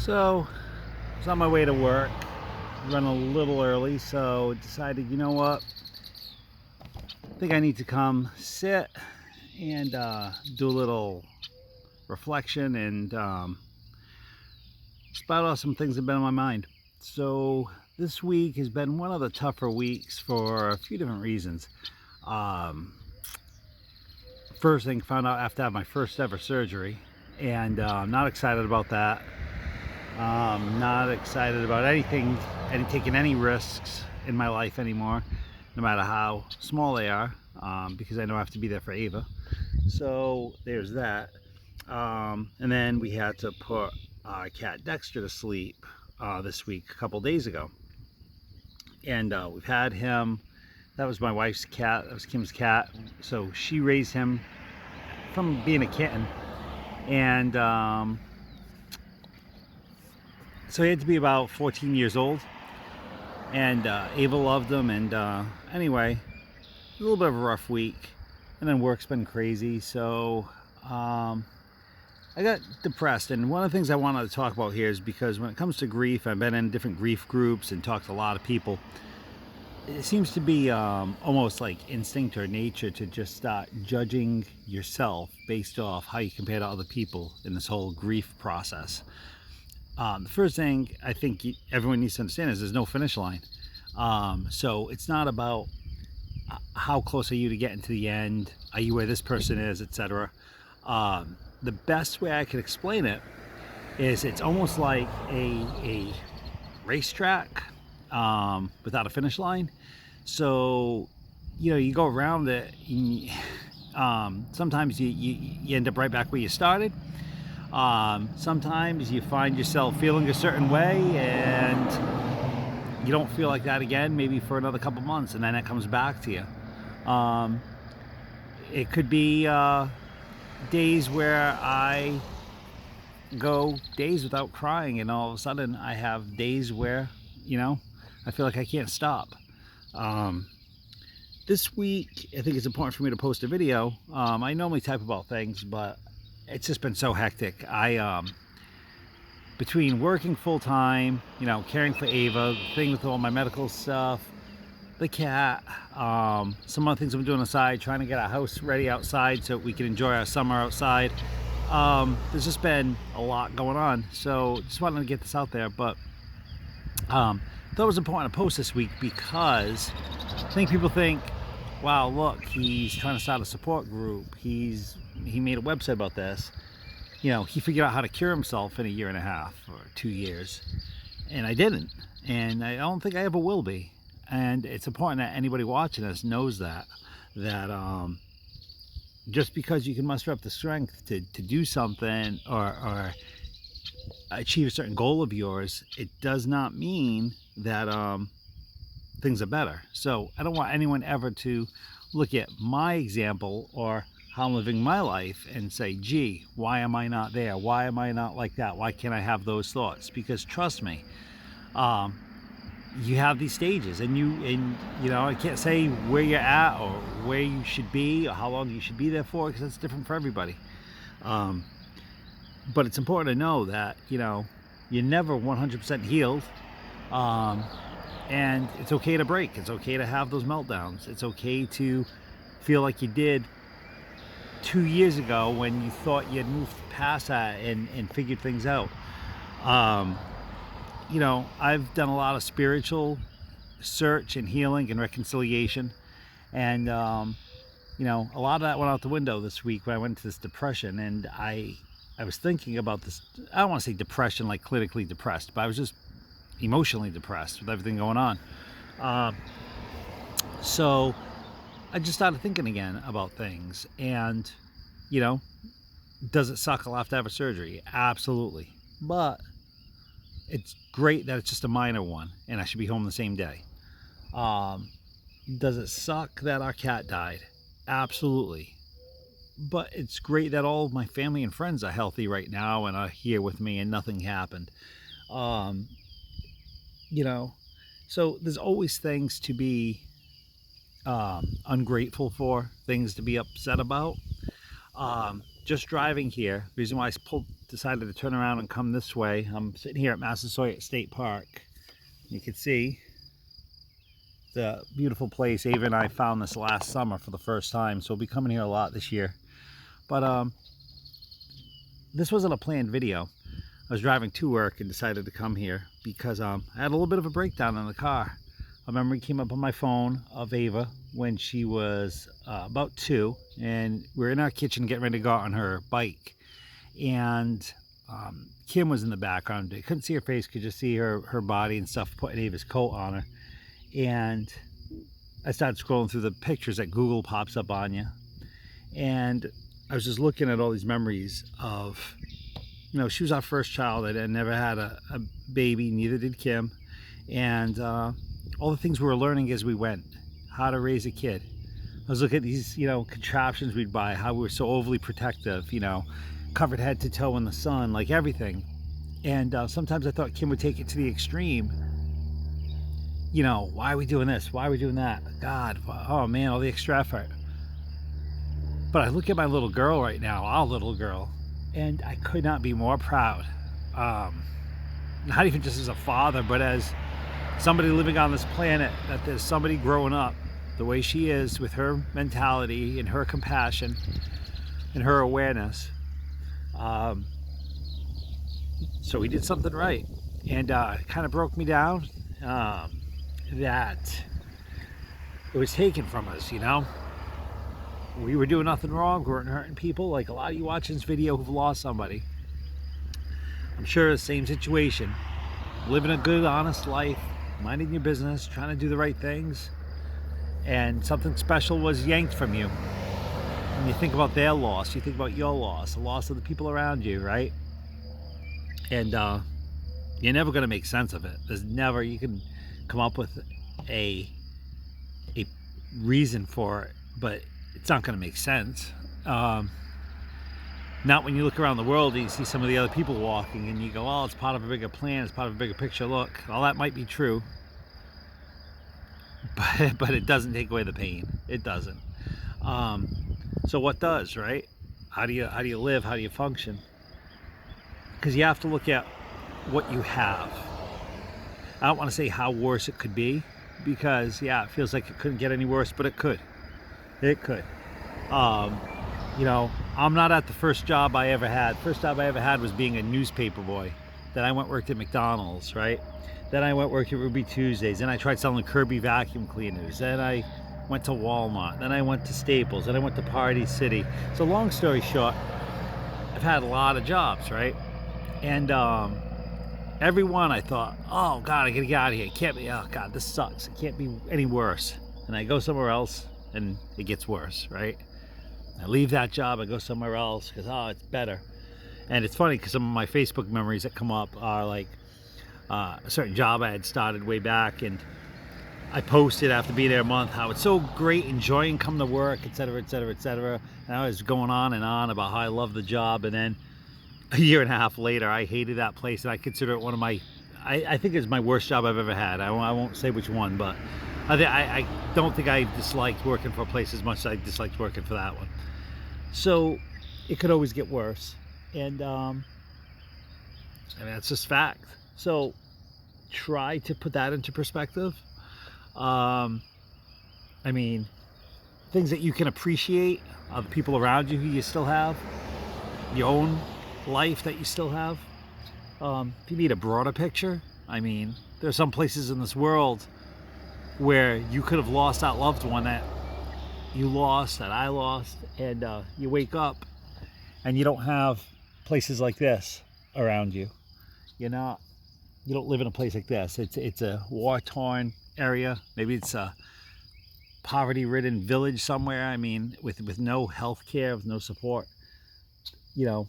So, I was on my way to work, run a little early, so decided, you know what? I think I need to come sit and do a little reflection and spout out some things that have been on my mind. So, this week has been one of the tougher weeks for a few different reasons. Um, First thing, found out after I have my first ever surgery, and I'm not excited about that. Not excited about anything and taking any risks in my life anymore, no matter how small they are, because I know I have to be there for Ava. So there's that. And then we had to put our cat Dexter to sleep this week, a couple days ago. And we've had him. That was my wife's cat. That was Kim's cat. So she raised him from being a kitten. And so he had to be about 14 years old, and Ava loved him. And anyway, it was a little bit of a rough week, and then work's been crazy, so I got depressed. And one of the things I wanted to talk about here is because when it comes to grief, I've been in different grief groups and talked to a lot of people. It seems to be almost like instinct or nature to just start judging yourself based off how you compare to other people in this whole grief process. The first thing I think everyone needs to understand is there's no finish line. So it's not about how close are you to getting to the end, are you where this person is, etc. The best way I could explain it is it's almost like a racetrack without a finish line. So you go around it. Sometimes you end up right back where you started. Sometimes you find yourself feeling a certain way and you don't feel like that again, maybe for another couple months, and then it comes back to you. It could be days where I go days without crying, and all of a sudden I have days where I feel like I can't stop. This week I think it's important for me to post a video. I normally type about things, but it's just been so hectic. I between working full-time, caring for Ava, the thing with all my medical stuff, the cat, some other things I'm doing aside, trying to get our house ready outside so we can enjoy our summer outside. There's just been a lot going on, so just wanted to get this out there. But thought it was important to post this week because I think people think, wow, look, he's trying to start a support group. He made a website about this. He figured out how to cure himself in a year and a half or 2 years. And I didn't. And I don't think I ever will be. And it's important that anybody watching this knows that just because you can muster up the strength to do something or achieve a certain goal of yours, it does not mean that things are better. So I don't want anyone ever to look at my example or how I'm living my life and say, gee, why am I not there? Why am I not like that? Why can't I have those thoughts? Because trust me, you have these stages, and I can't say where you're at or where you should be or how long you should be there for, because that's different for everybody. But it's important to know that you're never 100% healed, and it's okay to break. It's okay to have those meltdowns. It's okay to feel like you did 2 years ago when you thought you had moved past that and figured things out. I've done a lot of spiritual search and healing and reconciliation, and a lot of that went out the window this week when I went into this depression. And I was thinking about this. I don't want to say depression like clinically depressed, but I was just emotionally depressed with everything going on. So I just started thinking again about things, and does it suck? I'll have to have a surgery. Absolutely. But it's great that it's just a minor one and I should be home the same day. Does it suck that our cat died? Absolutely. But it's great that all of my family and friends are healthy right now and are here with me and nothing happened. So there's always things to be ungrateful for, things to be upset about. just driving here. The reason why I decided to turn around and come this way, I'm sitting here at Massasoit State Park. You can see the beautiful place. Ava and I found this last summer for the first time, so we'll be coming here a lot this year. But this wasn't a planned video. I was driving to work and decided to come here because I had a little bit of a breakdown in the car. A memory came up on my phone of Ava when she was about 2, and we were in our kitchen getting ready to go out on her bike. And Kim was in the background. I couldn't see her face, could just see her body and stuff, putting Ava's coat on her. And I started scrolling through the pictures that Google pops up on you. And I was just looking at all these memories of, you know, she was our first child. I never had a baby, neither did Kim. And all the things we were learning as we went, how to raise a kid. I was looking at these, you know, contraptions we'd buy, how we were so overly protective, you know, covered head to toe in the sun, like everything. And sometimes I thought Kim would take it to the extreme. You know, why are we doing this? Why are we doing that? God, oh man, all the extra effort. But I look at my little girl right now, our little girl, and I could not be more proud. Not even just as a father, but as somebody living on this planet, that there's somebody growing up the way she is, with her mentality and her compassion and her awareness. So we did something right. And it kind of broke me down. That it was taken from us, you know. We were doing nothing wrong. We weren't hurting people. Like a lot of you watching this video who've lost somebody, I'm sure the same situation, living a good, honest life, minding your business, trying to do the right things, and something special was yanked from you. When you think about their loss, you think about your loss, the loss of the people around you, right? And you're never going to make sense of it. There's never, you can come up with a reason for it, but it's not going to make sense. Not when you look around the world and you see some of the other people walking and you go, oh, it's part of a bigger plan, it's part of a bigger picture. Look, all that might be true, but it doesn't take away the pain. It doesn't. So what does, right? How do you live? How do you function? Because you have to look at what you have. I don't want to say how worse it could be, because yeah, it feels like it couldn't get any worse, but it could. It could. You know, I'm not at the first job I ever had. First job I ever had was being a newspaper boy. Then I worked at McDonald's, right? Then I worked at Ruby Tuesdays. Then I tried selling Kirby vacuum cleaners. Then I went to Walmart. Then I went to Staples. Then I went to Party City. So long story short, I've had a lot of jobs, right? And every one I thought, oh God, I gotta get out of here. It can't be, oh God, this sucks. It can't be any worse. And I go somewhere else and it gets worse, right? I leave that job, I go somewhere else because, oh, it's better. And it's funny because some of my Facebook memories that come up are like a certain job I had started way back, and I posted after being there a month how it's so great, enjoying coming to work, etc., etc., etc. And I was going on and on about how I love the job, and then a year and a half later, I hated that place, and I consider it one of my, I think it's my worst job I've ever had. I won't say which one, but I don't think I disliked working for a place as much as I disliked working for that one. So it could always get worse, and that's just fact. So try to put that into perspective. I mean, things that you can appreciate, the people around you who you still have, your own life that you still have. If you need a broader picture, I mean, there are some places in this world where you could have lost that loved one that you lost, that I lost, and you wake up and you don't have places like this around you. You don't live in a place like this. It's a war-torn area. Maybe it's a poverty-ridden village somewhere. I mean, with no health care, with no support. You know,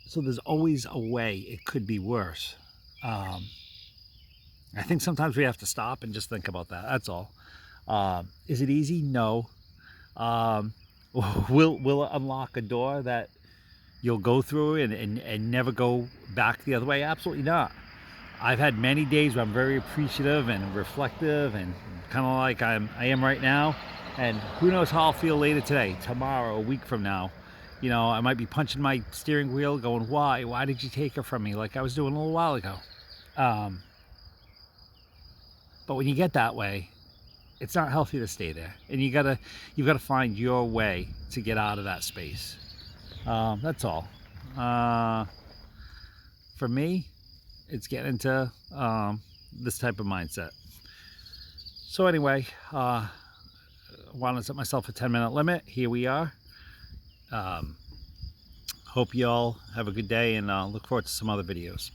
so there's always a way it could be worse. I think sometimes we have to stop and just think about that. That's all. Is it easy? No. Will it unlock a door that you'll go through and never go back the other way? Absolutely not. I've had many days where I'm very appreciative and reflective and kind of like I am right now, and who knows how I'll feel later today, tomorrow, a week from now. You know, I might be punching my steering wheel going, why did you take her from me, like I was doing a little while ago. um, but when you get that way, it's not healthy to stay there, and you've got to find your way to get out of that space. That's all. For me, it's getting into this type of mindset. So anyway, I wanted to set myself a 10-minute limit. Here we are. Hope you all have a good day, and look forward to some other videos.